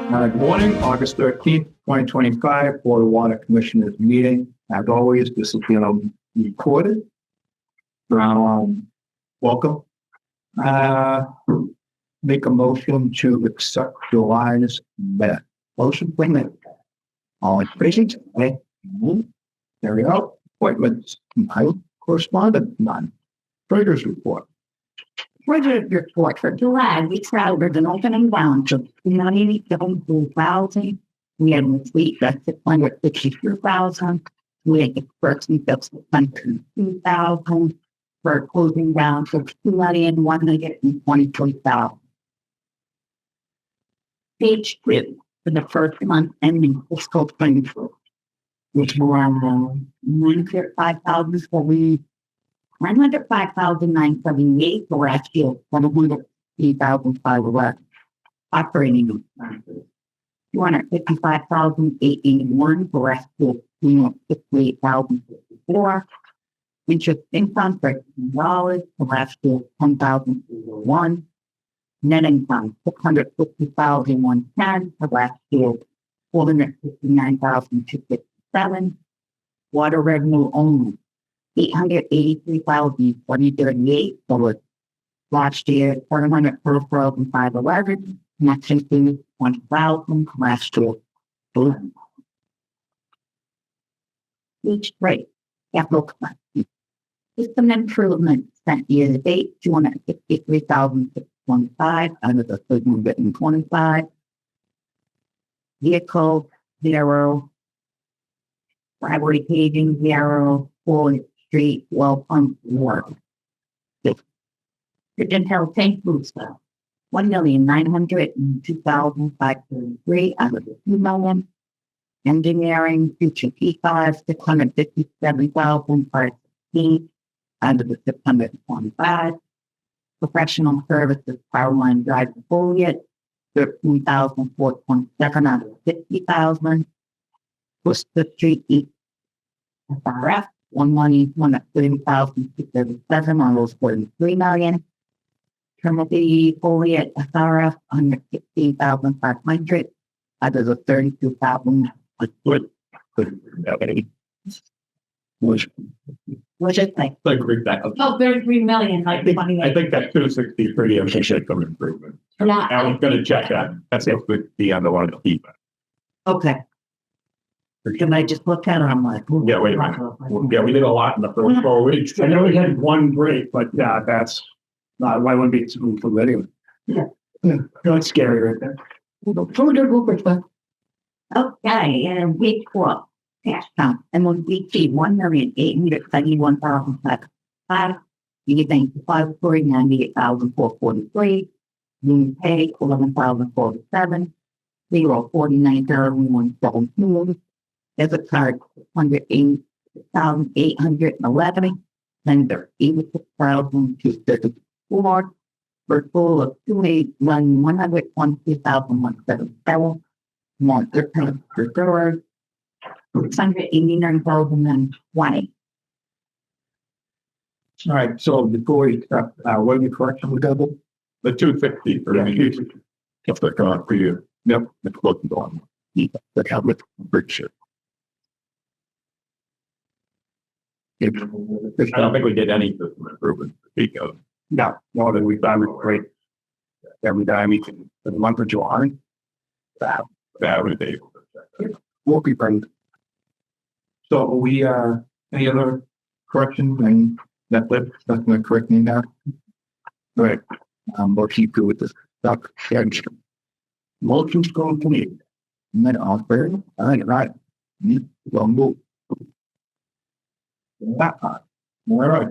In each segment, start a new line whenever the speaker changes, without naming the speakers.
Good morning, August 13th, 2025, Board of Water Commissioners meeting. As always, this is being recorded. Welcome. Make a motion to accept July's minute. Motion, wait a minute. All in favor? Okay. There we go. Appointments. Correspondence, none. Treasurer's report.
Treasurer's report for July, we traveled an opening balance of $92,000. We had a receipt of $652,000. We had disbursement of $602,000 for a closing balance of $2,123,000. Page 2 for the first month ending fiscal 24, which were around $105,978 for last year, $103,511. Operating expenses, $255,881 for last year, $58,054. Interest income, $13 for last year, $10,001. Net income, $650,110 for last year, $459,257. Water revenue only, $883,038 for last year, $744,511. Next includes $20,000 last year. Each rate, capital expenses. System improvement spent year to date, $263,625 under the $325. Vehicle, 0. Driveway paving, 0. Full street, well pump, 1. Kitchen health tank food stuff, $1,902,533 under the $2 million. Engineering, future P5, $657,516 under the $625. Professional services, power line drive affiliate, $13,427 out of $50,000. Worcester Street East FRF, $1,130,237 on those $43 million. Trinity Foliate SRF under $16,500 out of the $32,000. What's it think?
I agree that.
Oh, $33 million, like
I think that 263 should come improvement. I was going to check that. That's it with the other one to keep.
Okay. Can I just look at it? I'm like,
yeah, wait a minute. Yeah, we did a lot in the first 4 weeks.
I know we had one break, but that's not why I want to be smooth for anyway.
Yeah.
It's scary right there.
Okay, and week 4, cash count, MODT, $1,871,505. You think 5,98,443. Union pay, $11,047. 49,117. Debit card, $108,811. Vendor, $86,234. Virtual of $2,122,177. Monster payment per door, $689,020.
All right, so before we start, what are the correction we double?
The 250 for me. If they're coming for you. Yep, it's looking on.
The cabinet picture.
I don't think we did any system improvement to speak of.
No, more than we've done great. Every time we can, for the month of July.
That would be able to check that.
Will be present. So we any other corrections and that's going to correct me now. All right. We'll keep you with this stuff. Motion's going to me. And then I'll bear. All right. We'll move. That part. All right.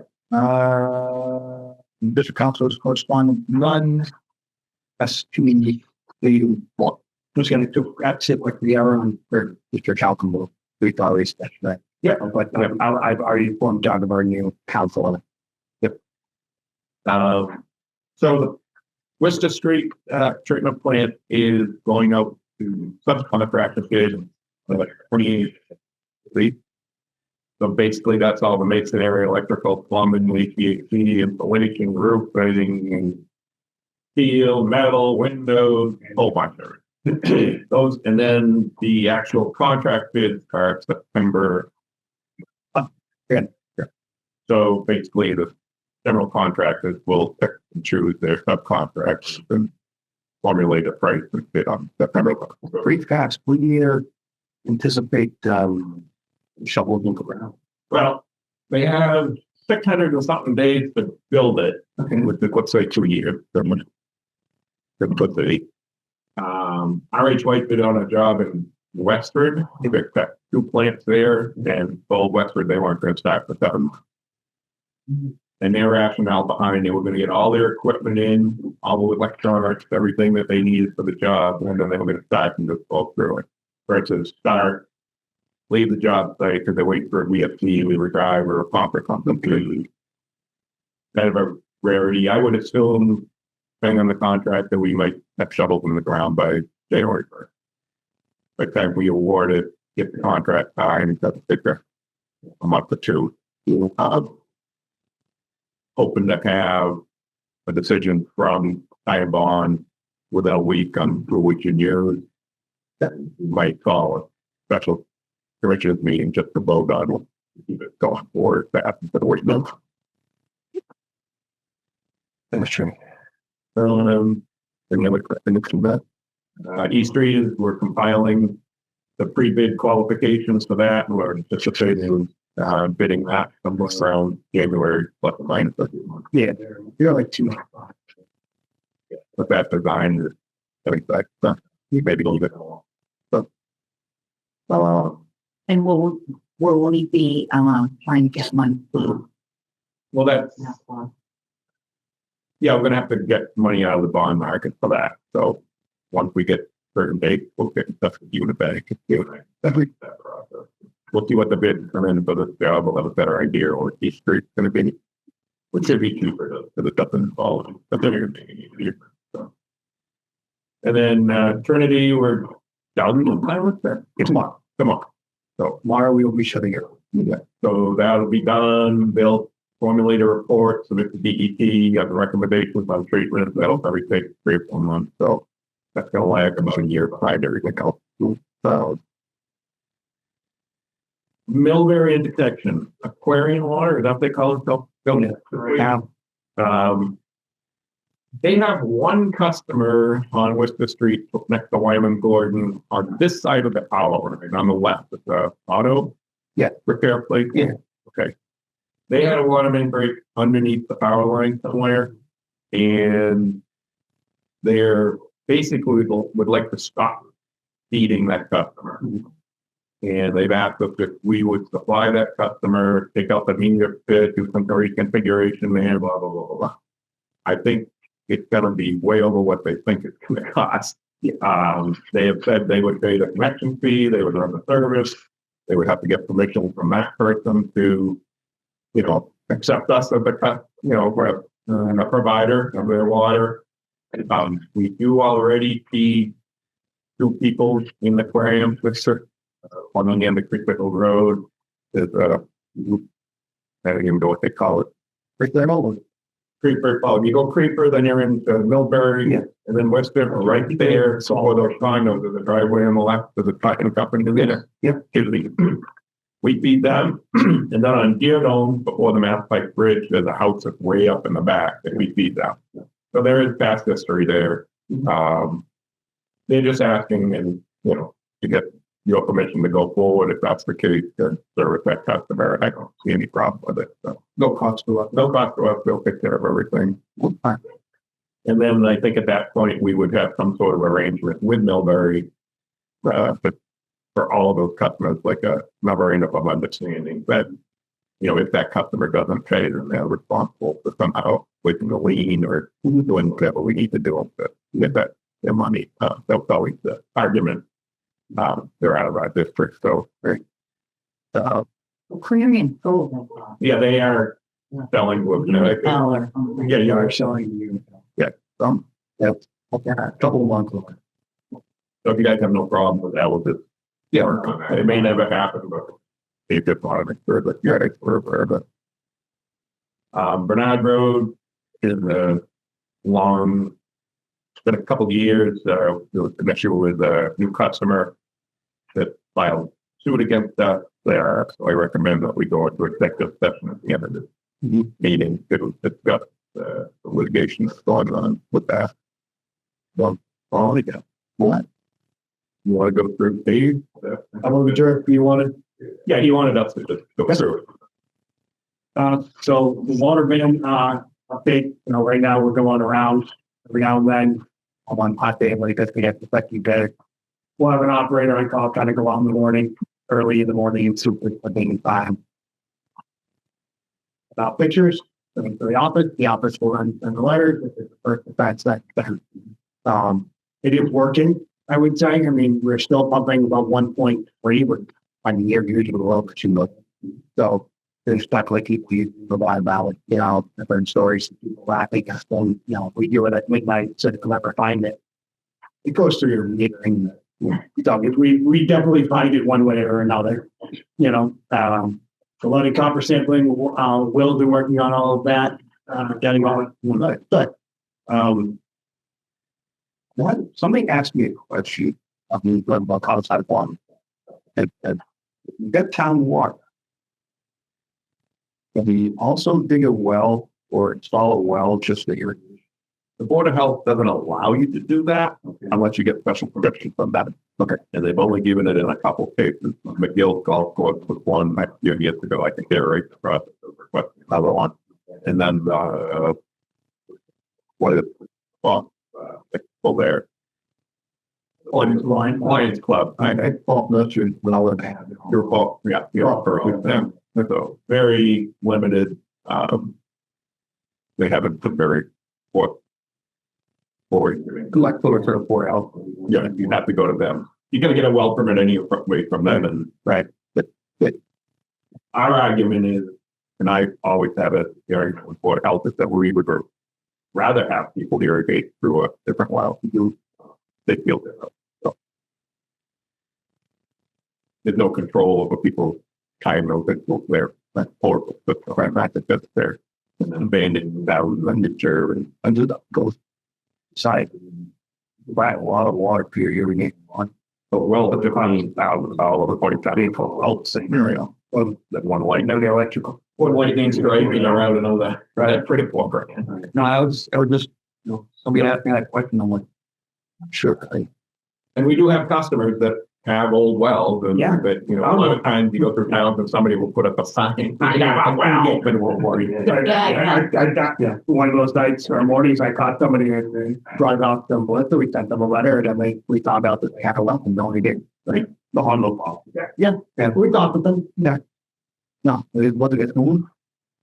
District Council's correspondence none. That's too many. Who's going to do that's it like the hour on District Council. We thought we said that. Yeah, but I've already informed John of our new council. Yep.
So the Worcester Street treatment plant is going out to subcontract bids like 28 feet. So basically, that's all the Mason area electrical, plumbing, HVAC, installation, roof fittings, steel, metal, windows, a whole bunch of it. those, and then the actual contract bids are September.
Yeah.
So basically, the general contractors will pick and choose their subcontractors and formulate a price and bid on September.
Pretty fast. We either anticipate shovels in the ground.
Well, they have 600 or something days to build it,
Okay.
with let's say 2 years. They're put the RH White bid on a job in Westford. They got 2 plants there, and told Westford they weren't going to start for 7 months. And their rationale behind, they were going to get all their equipment in, all the electronics, everything that they needed for the job, and then they were going to start and just go through it. Versus start, leave the job site because they wait for a VFC, Weaver Drive, or a pump or something. Kind of a rarity. I would assume, depending on the contract, that we might have shovels in the ground by January 1st. By the time we award it, get the contract signed, that's a month or two. Hoping to have a decision from Iron Bond within a week on who we can use. That we might call a special commissioners meeting just to vote on keep it going forward fast instead of waiting.
That's true.
Any other questions from that? East Street is, we're compiling the pre-bid qualifications for that, and we're anticipating bidding that somewhere around January plus or minus.
Yeah. You're like 2 months.
But that design is everything. Maybe a little bit more.
And will we be trying to get money?
Well, that's, yeah, we're gonna have to get money out of the bond market for that. So once we get certain dates, we'll get in touch with you in the bank. That process. We'll see what the bids come in for this job. We'll have a better idea what East Street's gonna be. Which should be cheaper because it doesn't involve, but then you're gonna make it easier. So. And then Trinity, we're down in pilot there. It's tomorrow. So
Tomorrow we will be shutting it.
yeah. So that'll be done. They'll formulate a report, submit to DEP, have the recommendations on treatment. That'll probably take 3 or 4 months. So that's gonna lag about a year behind everything else. So Millbury intersection, aquarium water, is that what they call it?
Yeah.
They have one customer on Worcester Street next to Wyman Gordon on this side of the power line. On the left, it's a auto repair place.
Yeah.
Okay. They had a water main break underneath the power line somewhere, and they're basically would like to stop feeding that customer. And they've asked us if we would supply that customer, take out the meter pit, do some reconfiguration there, blah, blah, blah, blah, blah. I think it's going to be way over what they think it's going to cost. They have said they would pay the connection fee, they would run the service, they would have to get permission from that person to, accept us as we're a provider of their water. We do already feed 2 people in the aquarium, one on the end of Creekville Road. There's I don't even know what they call it.
Right there, all
Creeper. Oh, you go Creeper, then you're into Millbury, and then Western, right there. So all those condos, there's a driveway on the left, there's a trucking company there.
Yep.
We feed them, and then on Deer Dome, before the Mass Pike Bridge, there's a house that's way up in the back that we feed them. So there is past history there. They're just asking, and to get your permission to go forward if that's the case, to service that customer. I don't see any problem with it. So no cost to us. No cost to us. They'll take care of everything. And then I think at that point we would have some sort of arrangement with Millbury, but for all of those customers, like a memorandum of understanding that if that customer doesn't pay, then they're responsible for somehow placing a lien or doing whatever we need to do to get their money. That was always the argument. They're out of our district, so
Clearing gold.
yeah, they are selling with
Yeah, you are selling you.
Yeah.
Yep. Okay. A couple of months.
So if you guys have no problem with that, we'll just work on that. It may never happen, but they just want to make sure that we're aware of it. Bernard Road is a long it's been a couple of years, there was an issue with a new customer that filed suit against us there. So I recommend that we go into executive session at the end of the meeting to discuss the litigation that's going on with that. Well, yeah. What? You want to go through Dave?
I wasn't sure if you wanted.
Yeah, he wanted us to just go through it.
So the water main, update, right now we're going around every now and then on one hot day, like this, we have to affect you better. We'll have an operator on call, trying to go out in the morning, early in the morning, and super clean time. About pictures, going to the office will run the letter. This is the first defense that, it is working, I would say. I mean, we're still pumping about 1.3, but on the year, usually below 2 million. So there's speculation we provide about, different stories, people laughing, if we do it at midnight, so to ever find it. It goes through your metering. So we definitely find it one way or another. The loaded copper sampling, we'll be working on all of that, getting all it. But
Somebody asked me a question about outside one. And get town water. Can we also dig a well or install a well just for irrigation?
The Board of Health doesn't allow you to do that unless you get special permission from them.
Okay.
And they've only given it in a couple of cases. McGill Golf Course was one years ago. I think they were right in the process of requesting another one. And then, what is it? There. Lions Club.
I thought nursery when I was at
Your fault. Yeah. For them. So very limited. They haven't put very forward.
like for a 4 out.
Yeah, you have to go to them. You're going to get a well permit anyway from them. And
Right. But
our argument is, and I always have it, with Board of Health, is that we would rather have people irrigate through a different well. They feel different. So there's no control over people's time or their portable, but the fact that that's there and then abandoned valves and nature and
under the goes side, buy a lot of water per irrigation on.
so well the $15,000 over 40,000 for well scenario. Well, that one light, no, the electrical. One lightning's driving around and all that. Right, pretty poor.
No, I was just, somebody asked me that question. I'm like, sure.
And we do have customers that have old wells, and
Yeah.
that, a lot of times you go through towns and somebody will put up a sign. I got a well, but it won't worry.
Yeah, one of those nights or mornings, I caught somebody and brought out them Melissa. We sent them a letter, and then we found out that they had a well and only did right the Honda ball. Yeah, we talked with them. Yeah,
No, it wasn't as good.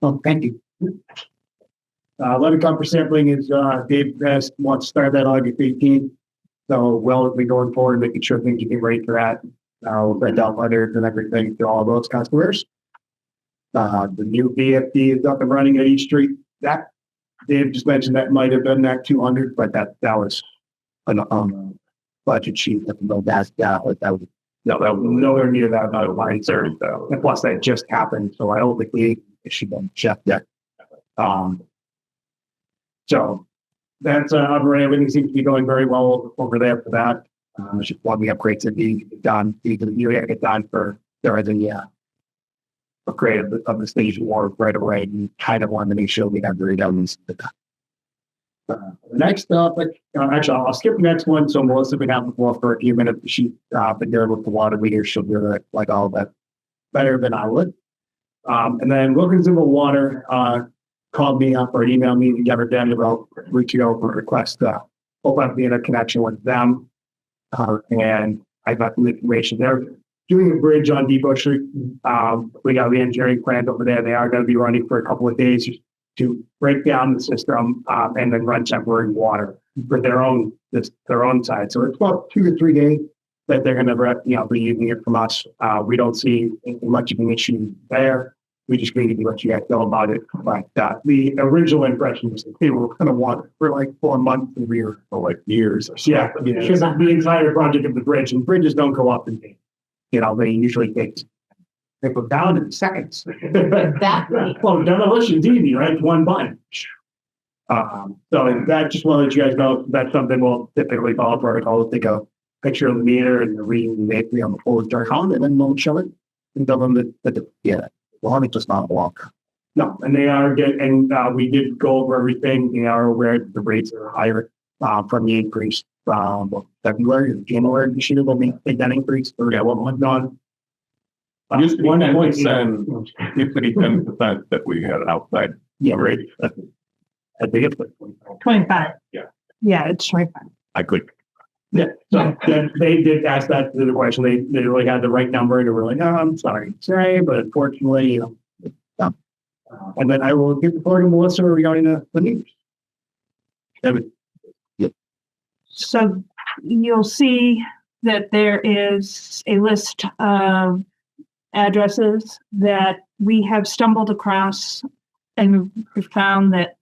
Oh, thank you.
Letter copper sampling is Dave has wants to start that August 18th. So we'll be going forward, making sure things get ready for that. We'll send out letters and everything to all those customers. The new VFD is up and running at each street. That Dave just mentioned that might have been that 200, but that was an budget sheet. That was nowhere near that amount of lines there. And plus that just happened, so I don't think it should be checked yet. So that's everything seems to be going very well over there for that. Just one we upgrades that need to get done. You get done for there is a upgrade of the station water right away. And kind of wanted to make sure we have the redundancy. The next topic, actually, I'll skip the next one. So Melissa been out before for a few minutes. She's been there with the water meter. She'll do it like all that better than I would. And then Wilkinsonville Water called me up or emailed me the other day about reaching out for a request to open up the interconnection with them. And I got the information. They're doing a bridge on Depot Street. We got the engineering plans over there. They are going to be running for a couple of days to break down the system and then run temporary water for their own side. So it's about 2 to 3 days that they're going to be using it from us. We don't see much of an issue there. We just need to let you guys know about it. But the original impression was that they were going to want it for like 4 months and we were for like years. Yeah, because the entire project of the bridge, and bridges don't go up in days. They usually they go down in seconds.
Exactly.
Well, demolition's easy, right? One button. So that just want to let you guys know that's something we'll typically follow protocol. We'll take a picture of the meter and the reading basically on the full dark column, and then we'll show it and tell them that
Yeah. Well, it does not walk.
no, and they are good. And we did go over everything. They are aware that the rates are higher from the increase from February and January. You should have made that increase. Or yeah, what went on?
Used to be 10%.
1.7.
Used to be 10% that we had outside rate.
I think it's like
25.
Yeah.
Yeah, it's 25.
I could.
yeah. So then they did ask that to the question. They really had the right number and they were like, "Oh, I'm sorry, but unfortunately, you know." And then I will give the floor to Melissa regarding the news.
So you'll see that there is a list of addresses that we have stumbled across, and we found that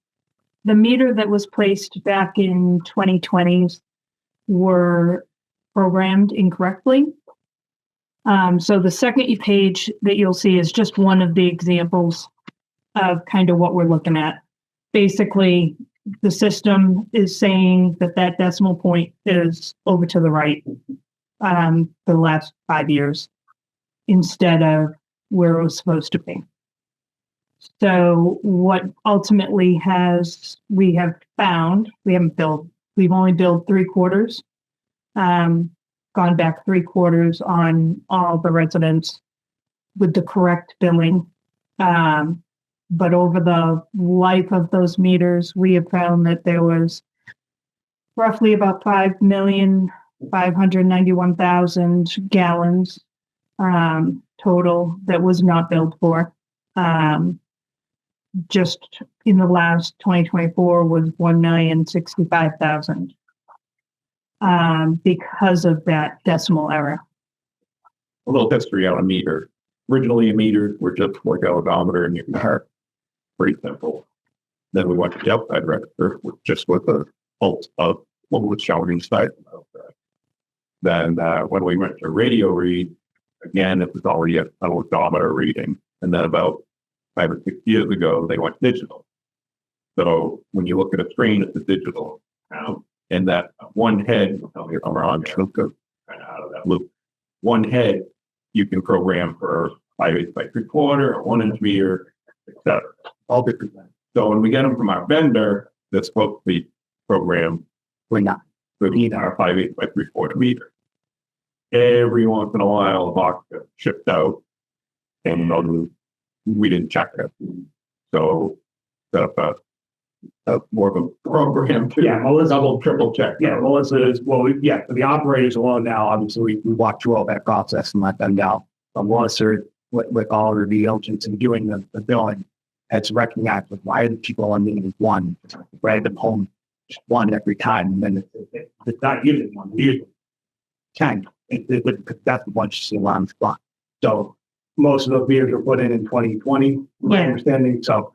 the meter that was placed back in 2020 were programmed incorrectly. So the second page that you'll see is just one of the examples of kind of what we're looking at. Basically, the system is saying that that decimal point is over to the right for the last 5 years instead of where it was supposed to be. So what ultimately we have found, we've only billed 3/4, gone back 3/4 on all the residents with the correct billing. But over the life of those meters, we have found that there was roughly about 5,591,000 gallons total that was not billed for. Just in the last 2024 was 1,065,000 because of that decimal error.
A little history on a meter. Originally, a meter were just for galvanometer and your heart. Pretty simple. Then we went to the outside register, which just with the pulse of what was shown inside. Then when we went to radio read, again, it was already a odometer reading. And then about 5 or 6 years ago, they went digital. So when you look at a screen, it's a digital. And that one head, tell me if I'm wrong, kind of out of that loop. One head you can program for 5/8 by 3/4, 1-inch meter, etc. All different things. So when we get them from our vendor, that's supposed to be programmed.
We're not.
We need our 5/8 by 3/4 meter. Every once in a while, a box gets shipped out, and we didn't check it. So set up a more of a program to double, triple check.
Yeah, Melissa is, for the operators alone now, obviously, we walk through all that process and let them know. But Melissa, with all of the agents and doing the billing, it's recognized with why are the people on meeting one, rather than home just one every time. And then it's not using one, it's using 10. That's the bunch you see a lot of spot. So most of those meters were put in 2020, my
Yeah.
understanding. So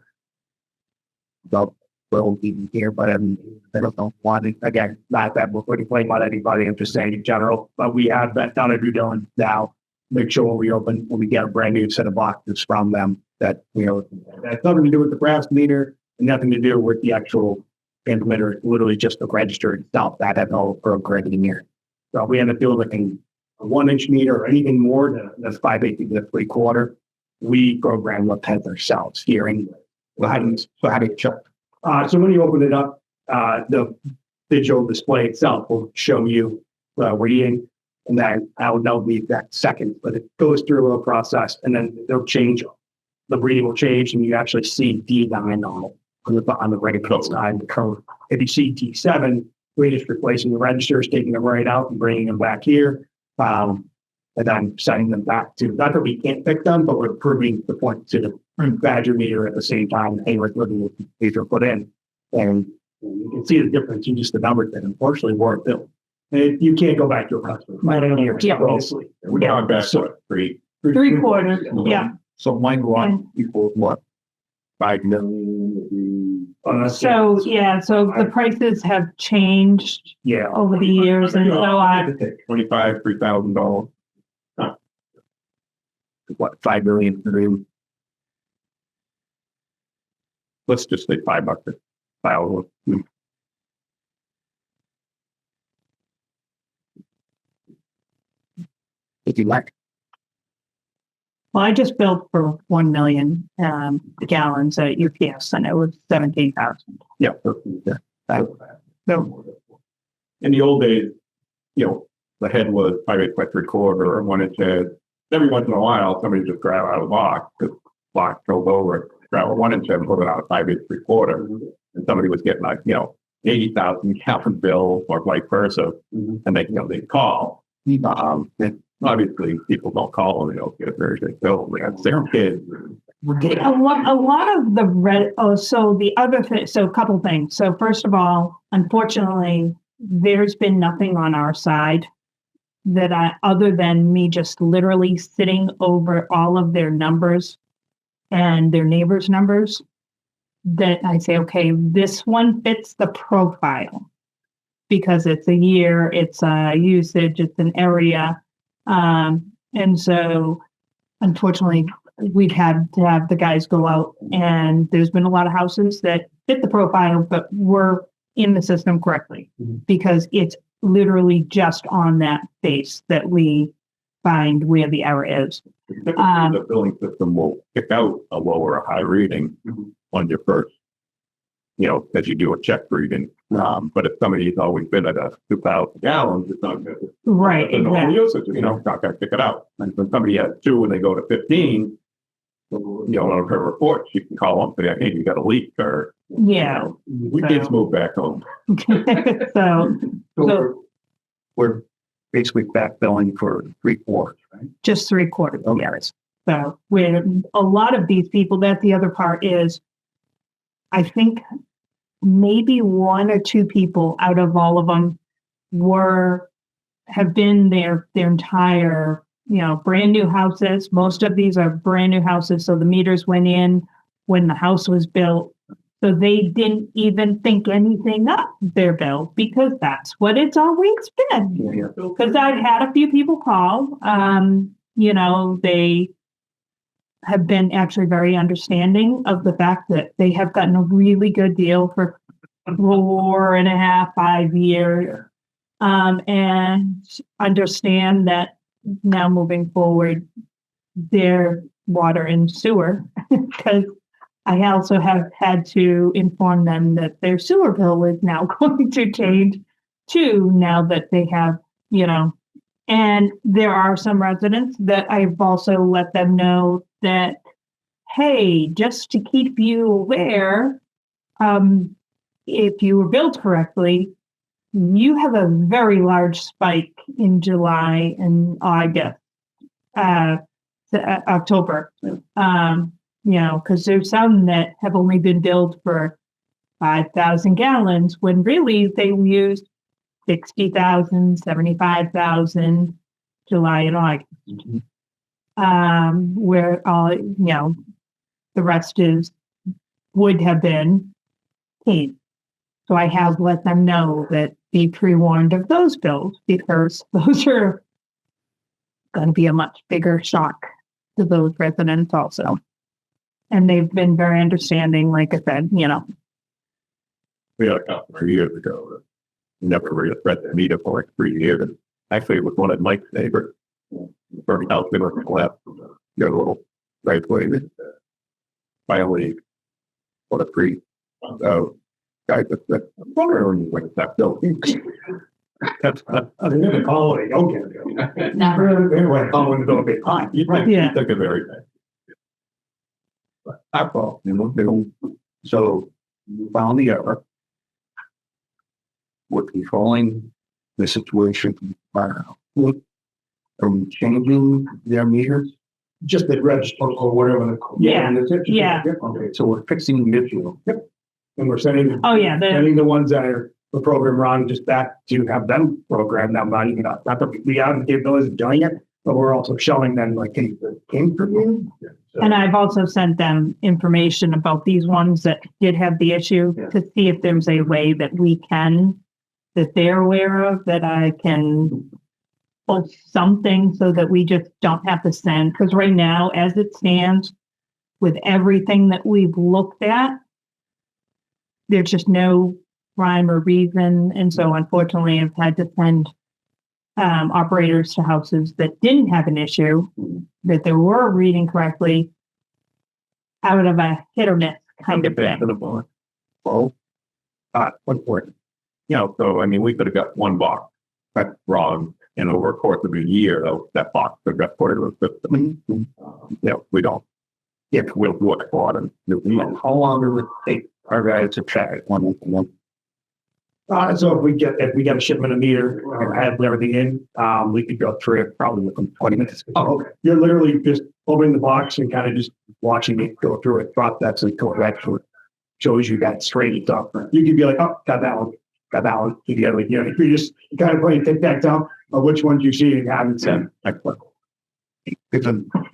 Will be here, but I don't know why.
again, not that we're putting blame on anybody, I'm just saying in general, but we have that done at due diligence now. Make sure when we get a brand new set of boxes from them that, that's nothing to do with the brass meter and nothing to do with the actual implementer. It's literally just the register itself that had no programming here. So we end up doing like a 1-inch meter or anything more that's 5/8 to 3/4. We program what heads ourselves here anyway. How do you check? So when you open it up, the digital display itself will show you reading, and then I don't know the exact second, but it goes through a process, and then they'll change. The reading will change, and you actually see D9 on the right side, the code. If you see D7, we're just replacing the registers, taking them right out and bringing them back here, and then sending them back to, not that we can't pick them, but we're proving the point to the Badger meter at the same time. Hey, we're looking at these are put in, and you can see the difference in just the numbers that unfortunately weren't built. And you can't go back to a customer.
Yeah.
We're going back to 3.
3/4, yeah.
So mine one equals what? 5 million.
So the prices have changed
Yeah.
over the years, and so
$25,000, $3,000.
What, 5 million?
Let's just say $5. file.
If you like.
Well, I just billed for 1 million gallons at UPS, and it was 17,000.
Yeah.
So
In the old days, the head was 5/8 or 1 inch head. Every once in a while, somebody just grab out of the box, because box drove over, grab a 1 inch head and put it out 5/8, and somebody was getting 80,000 gallon bill or vice versa, and they call. And obviously, people don't call and they don't get a very big bill. They got 6 kids.
a lot of the red. Oh, so the other thing. So a couple things. So first of all, unfortunately, there's been nothing on our side other than me just literally sitting over all of their numbers and their neighbors' numbers, that I say, okay, this one fits the profile because it's a year, it's a usage, it's an area. And so unfortunately, we've had to have the guys go out, and there's been a lot of houses that fit the profile, but were in the system correctly because it's literally just on that face that we find where the error is.
Typically, the billing system will pick out a low or a high reading on your first, as you do a check reading. But if somebody's always been at a 2,000 gallons, it's not good.
Right.
The normal
Exactly.
usage, it's not going to pick it out. And when somebody has 2 and they go to 15, on her report, she can call them and say, hey, you got a leak, or,
Yeah.
we kids move back home.
So
We're basically back billing for 3/4, right?
just 3/4 of the errors. So with a lot of these people, that's the other part is, I think maybe 1 or 2 people out of all of them have been their entire, brand new houses. Most of these are brand new houses. So the meters went in when the house was built. So they didn't even think anything of their bill because that's what it's always been.
Yeah.
Because I've had a few people call, they have been actually very understanding of the fact that they have gotten a really good deal for 4.5, 5 years, and understand that now moving forward, their water and sewer, because I also have had to inform them that their sewer bill is now going to change too, now that they have, and there are some residents that I've also let them know that, hey, just to keep you aware, if you were billed correctly, you have a very large spike in July and August, October. Because there's some that have only been billed for 5,000 gallons when really they used 60,000, 75,000 July and August. Where all, the rest would have been paid. So I have let them know that be pre-warned of those bills because those are going to be a much bigger shock to those residents also. And they've been very understanding, like I said,
We had a customer years ago that never really threatened me for like 3 years. Actually, it was one of Mike's neighbors. Burning house, they were left, their little driveway. Finally, what a free. Guy that went that bill. That's
Other than the colony, okay.
Never.
Anyway, colony don't be fine.
you think
Yeah.
you took it very bad.
Our fault, they don't. So you found the error. We're controlling the situation. Are we changing their meters?
Just the register or whatever.
Yeah.
That's it.
Yeah.
Okay.
So we're fixing the issue.
And we're sending.
Oh, yeah,
Sending the ones that are the program run just back to have them program them. Not that we have the capabilities of doing it, but we're also showing them like, hey, it came from you. So,
and I've also sent them information about these ones that did have the issue to see if there's a way that that they're aware of, that I can post something so that we just don't have to send. Because right now, as it stands, with everything that we've looked at, there's just no rhyme or reason. And so unfortunately, I've had to send operators to houses that didn't have an issue, that they were reading correctly, out of a hit or miss kind of thing.
Well, one point. You know, so I mean, we could have got one box that's wrong, and over a course of a year, though, that box could have got put into the system. Yeah, we don't. If we'll work for it, and
How long would it take our guys to check it? One. So if we get a shipment of meter and have everything in, we could go through it probably within 20 minutes. Oh, okay. You're literally just opening the box and kind of just watching it go through it. Drop that's a correct. Shows you that straight stuff. You could be like, oh, got that one. You know, if you just kind of play tic tac toe of which ones you see and haven't seen. Because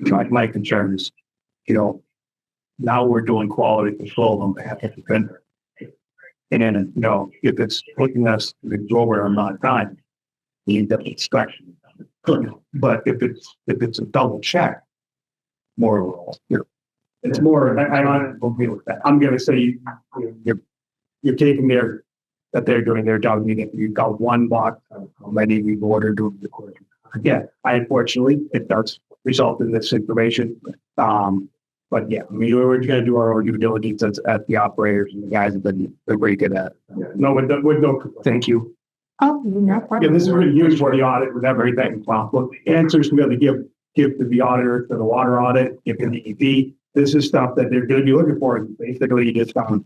my concerns, you know, now we're doing quality control on behalf of the vendor. And then, you know, if it's looking us over on not time, we end up inspection. But if it's a double check, more or less, it's more. I don't agree with that. I'm going to say you're taking that they're doing their job. You've got one box. Many we've ordered doing the course. Yeah, unfortunately, it does result in this information. But yeah, I mean, we're going to do our own due diligence at the operators, and the guys have been very good at it. Yeah. No, with no, thank you.
Oh, no problem.
Yeah, this is really used for the audit with everything. Well, answers to be able to give to the auditor for the water audit, give them the EP. This is stuff that they're going to be looking for. Basically, you just found,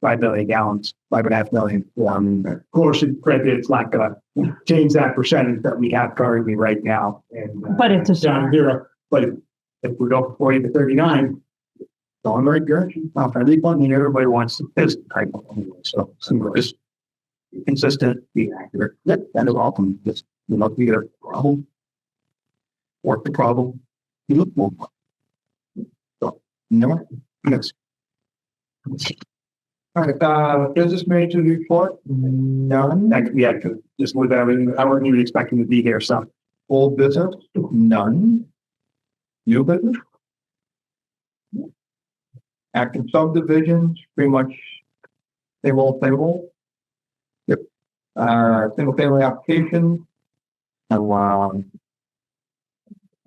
5 million gallons, 5.5 million. Of course, granted, it's not going to change that percentage that we have currently right now. And,
But it's a
down zero. But if we go from 40 to 39, it's all in the right direction. Well, I think one thing everybody wants this type of thing. So just be consistent, be accurate. That is awesome. Just be a problem, work the problem, you look more. So, next.
All right, business manager report, none.
Just with everything, I wasn't even expecting to be here, so.
Old business, none. New business. Active subdivisions, pretty much stable. Yep. Single family application. And,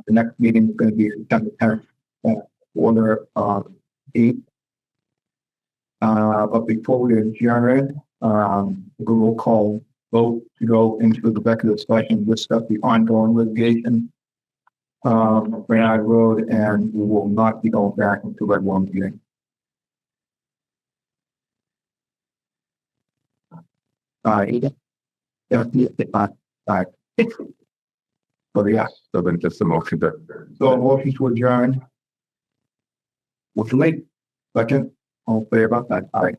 the next meeting is going to be September 10th, order 8. But before we adjourn, we will call vote to go into the executive session, discuss the ongoing litigation, Granite Road, and we will not be going back into that one meeting. So yes,
so then just the motion that.
so motion to adjourn. Motion made. Second, all in favor, aye.